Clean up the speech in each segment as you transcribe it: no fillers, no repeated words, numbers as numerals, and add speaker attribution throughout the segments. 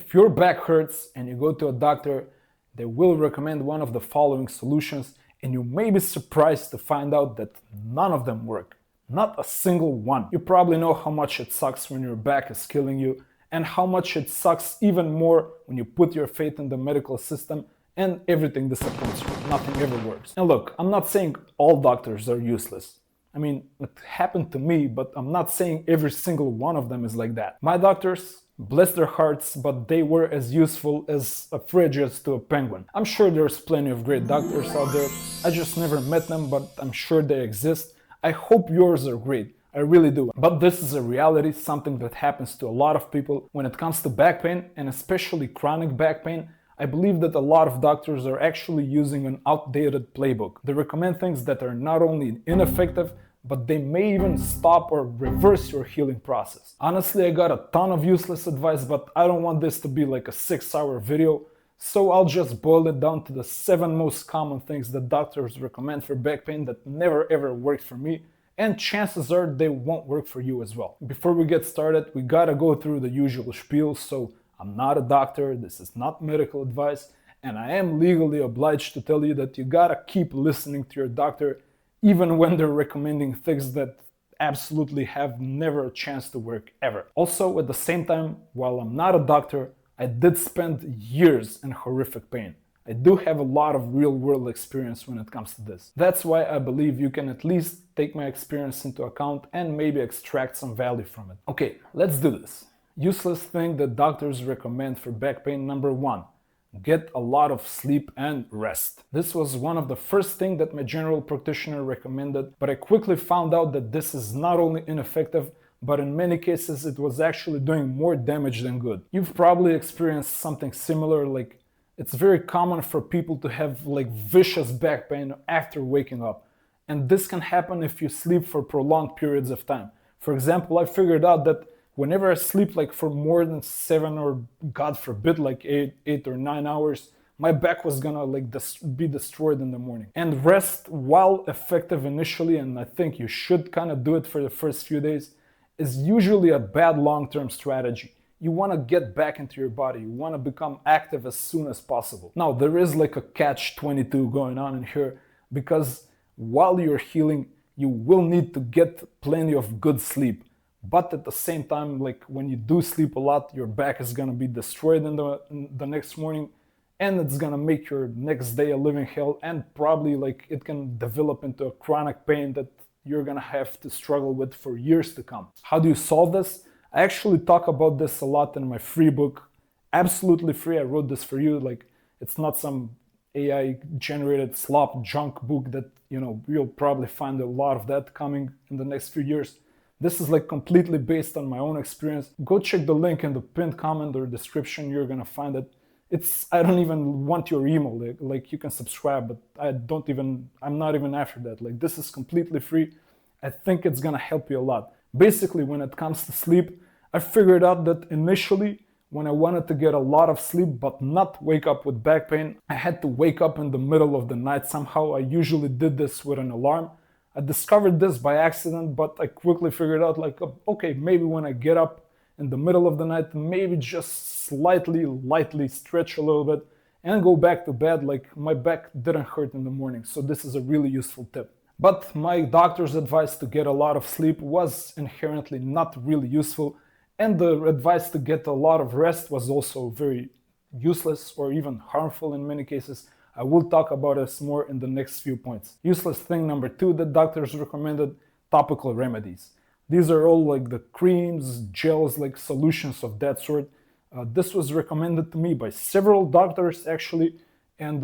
Speaker 1: If your back hurts and you go to a doctor, they will recommend one of the following solutions, and you may be surprised to find out that none of them work. Not a single one. You probably know how much it sucks when your back is killing you, and how much it sucks even more when you put your faith in the medical system and everything disappoints you. Nothing ever works. And look, I'm not saying all doctors are useless. I mean, it happened to me, but I'm not saying every single one of them is like that. My doctors, bless their hearts, but they were as useful as a fridge is to a penguin. I'm sure there's plenty of great doctors out there. I just never met them, but I'm sure they exist. I hope yours are great. I really do. But this is a reality, something that happens to a lot of people. When it comes to back pain, and especially chronic back pain, I believe that a lot of doctors are actually using an outdated playbook. They recommend things that are not only ineffective, but they may even stop or reverse your healing process. Honestly, I got a ton of useless advice, but I don't want this to be like a 6-hour video, so I'll just boil it down to the 7 most common things that doctors recommend for back pain that never ever worked for me, and chances are they won't work for you as well. Before we get started, we gotta go through the usual spiel, so I'm not a doctor, this is not medical advice, and I am legally obliged to tell you that you gotta keep listening to your doctor even when they're recommending things that absolutely have never a chance to work ever. Also, at the same time, while I'm not a doctor, I did spend years in horrific pain. I do have a lot of real-world experience when it comes to this. That's why I believe you can at least take my experience into account and maybe extract some value from it. Okay, let's do this. Useless thing that doctors recommend for back pain number 1. Get a lot of sleep and rest. This was one of the first things that my general practitioner recommended, but I quickly found out that this is not only ineffective, but in many cases it was actually doing more damage than good. You've probably experienced something similar, like it's very common for people to have like vicious back pain after waking up. And this can happen if you sleep for prolonged periods of time. For example, I figured out that whenever I sleep like for more than 7 or God forbid like 8 or 9 hours, my back was gonna like be destroyed in the morning. And rest, while effective initially, and I think you should kind of do it for the first few days, is usually a bad long-term strategy. You want to get back into your body, you want to become active as soon as possible. Now, there is like a catch-22 going on in here, because while you're healing, you will need to get plenty of good sleep. But at the same time, like when you do sleep a lot, your back is gonna be destroyed in the next morning, and it's gonna make your next day a living hell, and probably like it can develop into a chronic pain that you're gonna have to struggle with for years to come. How do you solve this? I actually talk about this a lot in my free book, absolutely free. I wrote this for you. Like, it's not some AI generated slop junk book that, you know, you'll probably find a lot of that coming in the next few years. This is like completely based on my own experience. Go check the link in the pinned comment or description, you're gonna find it. I don't even want your email, like you can subscribe, but I'm not even after that. Like, this is completely free. I think it's gonna help you a lot. Basically, when it comes to sleep, I figured out that initially, when I wanted to get a lot of sleep but not wake up with back pain, I had to wake up in the middle of the night somehow. I usually did this with an alarm. I discovered this by accident, but I quickly figured out like, okay, maybe when I get up in the middle of the night, maybe just lightly stretch a little bit and go back to bed, like my back didn't hurt in the morning. So this is a really useful tip. But my doctor's advice to get a lot of sleep was inherently not really useful, and the advice to get a lot of rest was also very useless or even harmful in many cases. I will talk about this more in the next few points. Useless thing number 2 that doctors recommended: topical remedies. These are all like the creams, gels, like solutions of that sort. This was recommended to me by several doctors actually, and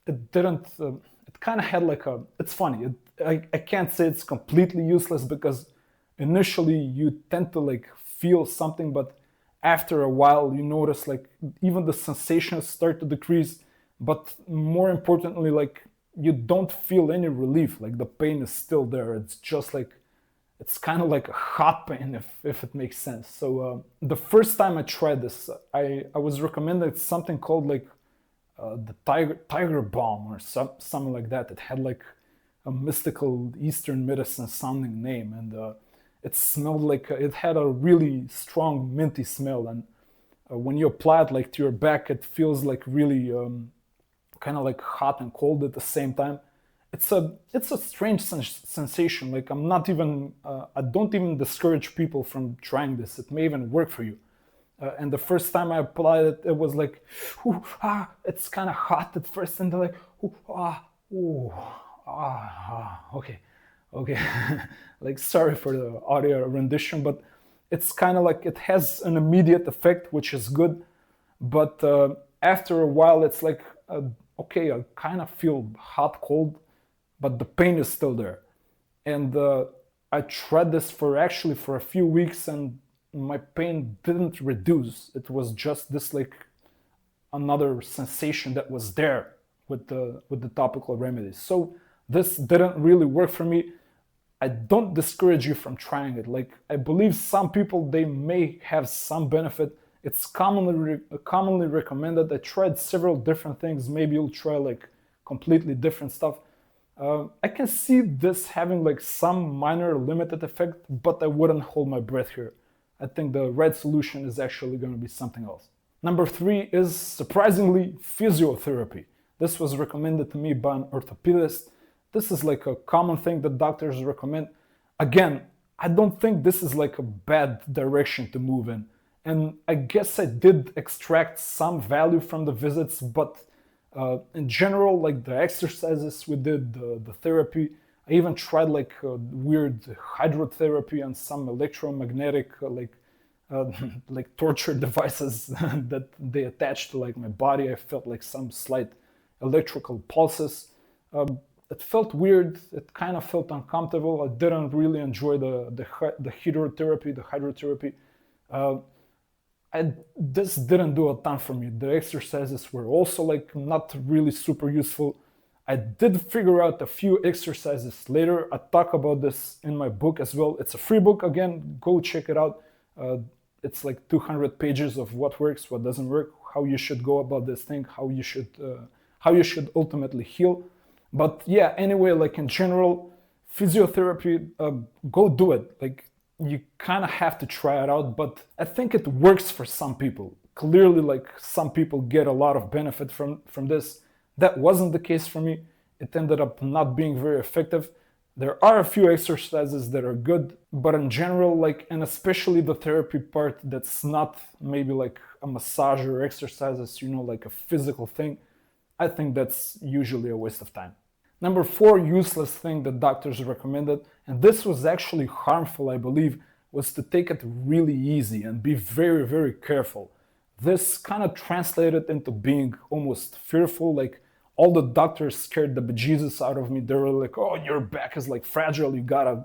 Speaker 1: it kind of had like it's funny. I can't say it's completely useless, because initially you tend to like feel something, but after a while you notice like even the sensations start to decrease. But more importantly, like you don't feel any relief, like the pain is still there. It's just like, it's kind of like a hot pain, if it makes sense. So the first time I tried this, I was recommended something called like the tiger balm or something like that. It had like a mystical Eastern medicine sounding name, and it smelled like, it had a really strong minty smell, and when you apply it like to your back, it feels like really kind of like hot and cold at the same time. It's a strange sensation. Like I'm not even I don't even discourage people from trying this. It may even work for you. And the first time I applied it, it was like, it's kind of hot at first, and they're like, okay, okay. Like sorry for the audio rendition, but it's kind of like it has an immediate effect, which is good. But after a while, it's like, okay, I kind of feel hot, cold, but the pain is still there. And I tried this for a few weeks, and my pain didn't reduce. It was just this like another sensation that was there with the topical remedies. So this didn't really work for me. I don't discourage you from trying it. Like I believe some people, they may have some benefit. It's commonly recommended. I tried several different things. Maybe you'll try like completely different stuff. I can see this having like some minor limited effect, but I wouldn't hold my breath here. I think the right solution is actually going to be something else. Number 3 is surprisingly physiotherapy. This was recommended to me by an orthopedist. This is like a common thing that doctors recommend. Again, I don't think this is like a bad direction to move in. And I guess I did extract some value from the visits, but in general, like the exercises we did, the therapy, I even tried like weird hydrotherapy and some electromagnetic like torture devices that they attached to like my body. I felt like some slight electrical pulses. It felt weird. It kind of felt uncomfortable. I didn't really enjoy the hydrotherapy. This didn't do a ton for me. The exercises were also like not really super useful. I did figure out a few exercises later. I talk about this in my book as well. It's a free book. Again, go check it out. It's like 200 pages of what works, what doesn't work, how you should go about this thing, how you should ultimately heal. But yeah, anyway, like in general, physiotherapy, go do it. Like you kind of have to try it out, but I think it works for some people. Clearly, like some people get a lot of benefit from this. That wasn't the case for me. It ended up not being very effective. There are a few exercises that are good, but in general, like, and especially the therapy part that's not maybe like a massage or exercises, like a physical thing, I think that's usually a waste of time. Number 4 useless thing that doctors recommended, and this was actually harmful, I believe, was to take it really easy and be very, very careful. This kind of translated into being almost fearful, like all the doctors scared the bejesus out of me. They were like, oh, your back is like fragile, you gotta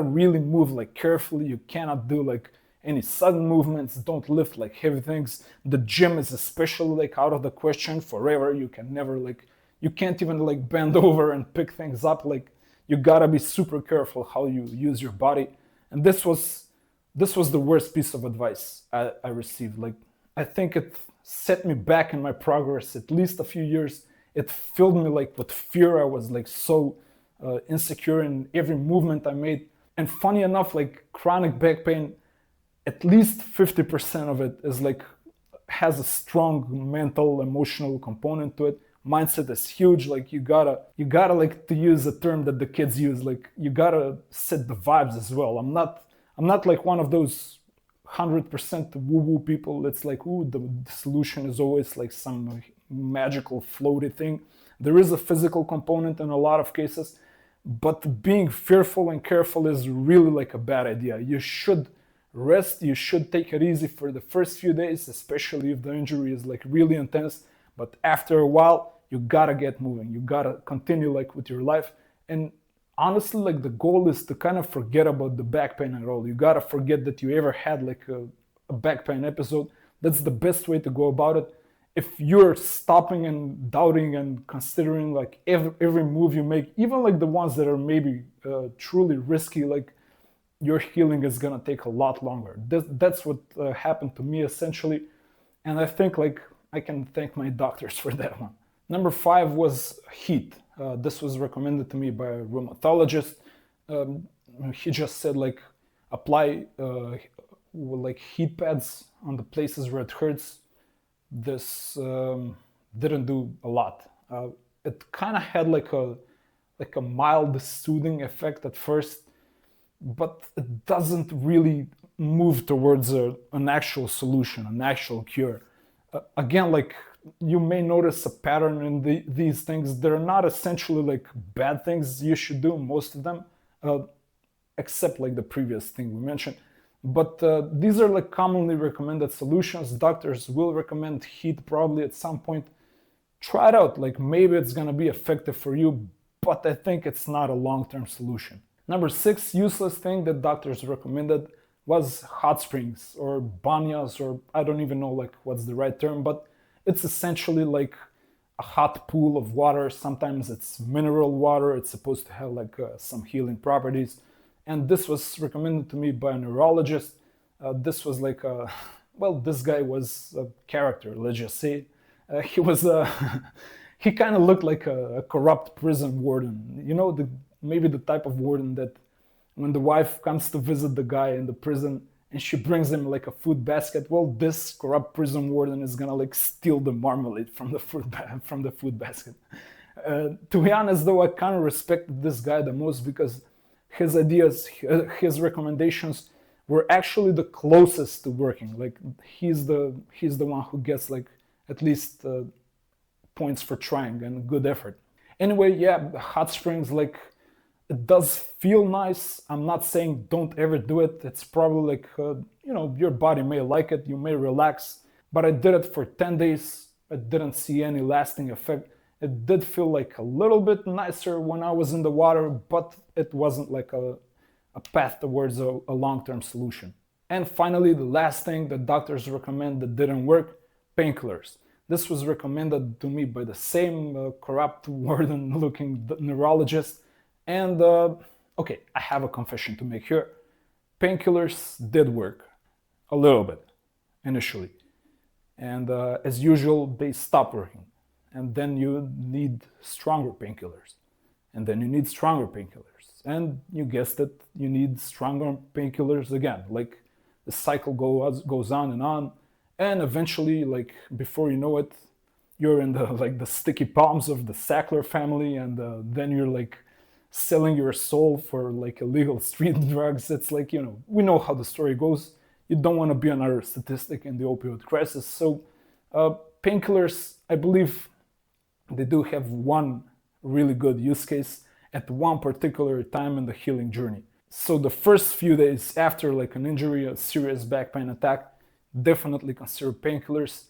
Speaker 1: really move like carefully, you cannot do like any sudden movements, don't lift like heavy things. The gym is especially like out of the question forever. You can never like, you can't even like bend over and pick things up. Like you gotta be super careful how you use your body. And this was the worst piece of advice I received. Like I think it set me back in my progress at least a few years. It filled me like with fear. I was like so insecure in every movement I made. And funny enough, like chronic back pain, at least 50% of it is like has a strong mental, emotional component to it. Mindset is huge. Like you gotta like, to use a term that the kids use, like you gotta set the vibes as well. I'm not like one of those 100% woo-woo people. It's like, ooh, the solution is always like some magical floaty thing. There is a physical component in a lot of cases, but being fearful and careful is really like a bad idea. You should rest, you should take it easy for the first few days, especially if the injury is like really intense. But after a while, you gotta get moving. You gotta continue like with your life. And honestly, like the goal is to kind of forget about the back pain at all. You gotta forget that you ever had like a back pain episode. That's the best way to go about it. If you're stopping and doubting and considering like every move you make, even like the ones that are maybe truly risky, like your healing is gonna take a lot longer. That's what happened to me essentially. And I think like I can thank my doctors for that one. Number 5 was heat. This was recommended to me by a rheumatologist. He just said like apply like heat pads on the places where it hurts. This didn't do a lot. It kind of had like a mild soothing effect at first, but it doesn't really move towards an actual solution, an actual cure. Again, like you may notice a pattern in these things. They're not essentially like bad things you should do, most of them, except like the previous thing we mentioned. But these are like commonly recommended solutions. Doctors will recommend heat probably at some point. Try it out, like maybe it's gonna be effective for you, but I think it's not a long-term solution. Number 6 useless thing that doctors recommended was hot springs or banyas, or I don't even know like what's the right term, but it's essentially like a hot pool of water. Sometimes it's mineral water. It's supposed to have like some healing properties. And this was recommended to me by a neurologist. This was like well, this guy was a character, let's just say. He was he kind of looked like a corrupt prison warden. You know, maybe the type of warden that when the wife comes to visit the guy in the prison and she brings him like a food basket, well, this corrupt prison warden is gonna like steal the marmalade from the food basket. To be honest, though, I kind of respected this guy the most because his ideas, his recommendations were actually the closest to working. Like he's the one who gets like at least points for trying and good effort. Anyway, yeah, hot springs, like it does feel nice. I'm not saying don't ever do it. It's probably like, you know, your body may like it, you may relax. But I did it for 10 days. I didn't see any lasting effect. It did feel like a little bit nicer when I was in the water, but it wasn't like a path towards a long-term solution. And finally, the last thing that doctors recommend that didn't work, painkillers. This was recommended to me by the same corrupt warden-looking neurologist. And okay, I have a confession to make here. Painkillers did work a little bit initially. And as usual, they stop working. And then you need stronger painkillers. And then you need stronger painkillers. And you guessed it, you need stronger painkillers again. Like the cycle goes on. And eventually, like before you know it, you're in the sticky palms of the Sackler family, and then you're like selling your soul for like illegal street drugs. It's like, you know, we know how the story goes. You don't want to be another statistic in the opioid crisis. So painkillers, I believe they do have one really good use case at one particular time in the healing journey. So the first few days after like an injury, a serious back pain attack, definitely consider painkillers.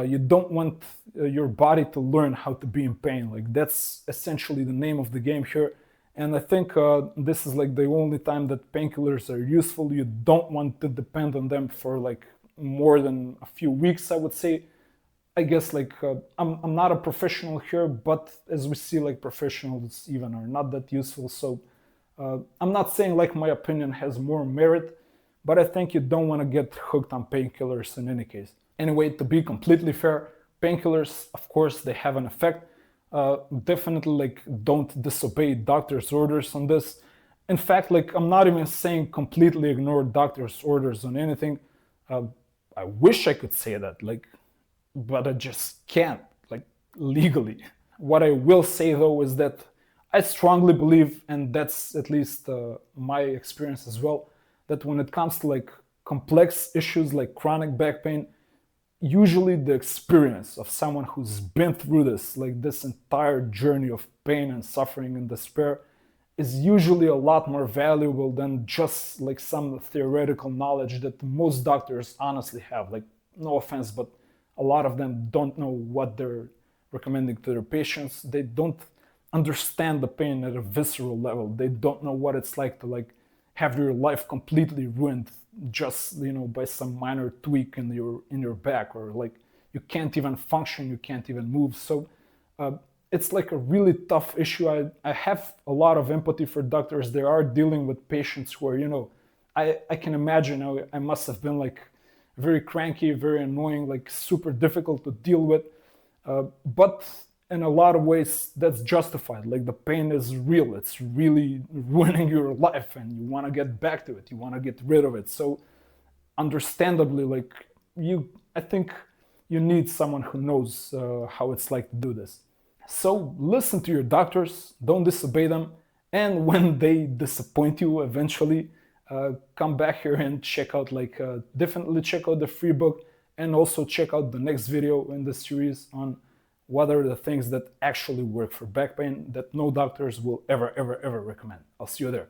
Speaker 1: You don't want your body to learn how to be in pain. Like that's essentially the name of the game here. And I think this is like the only time that painkillers are useful. You don't want to depend on them for like more than a few weeks, I would say. I guess like I'm not a professional here, but as we see, like professionals even are not that useful. So I'm not saying like my opinion has more merit, but I think you don't want to get hooked on painkillers in any case. Anyway, to be completely fair, painkillers, of course, they have an effect. Definitely like don't disobey doctor's orders on this. In fact, like I'm not even saying completely ignore doctor's orders on anything. I wish I could say that, like, but I just can't, like legally. What I will say though is that I strongly believe, and that's at least my experience as well, that when it comes to like complex issues like chronic back pain, usually the experience of someone who's been through this, like this entire journey of pain and suffering and despair, is usually a lot more valuable than just like some theoretical knowledge that most doctors honestly have. Like, no offense, but a lot of them don't know what they're recommending to their patients. They don't understand the pain at a visceral level. They don't know what it's like to like have your life completely ruined just, you know, by some minor tweak in your back, or like you can't even function, you can't even move. So it's like a really tough issue. I have a lot of empathy for doctors. They are dealing with patients who are, you know, I can imagine I must have been like very cranky, very annoying, like super difficult to deal with. But in a lot of ways, that's justified. Like the pain is real. It's really ruining your life and you want to get back to it. You want to get rid of it. So understandably, like I think you need someone who knows how it's like to do this. So listen to your doctors, don't disobey them, and when they disappoint you eventually, come back here and check out, definitely check out the free book, and also check out the next video in the series on what are the things that actually work for back pain that no doctors will ever recommend. I'll see you there.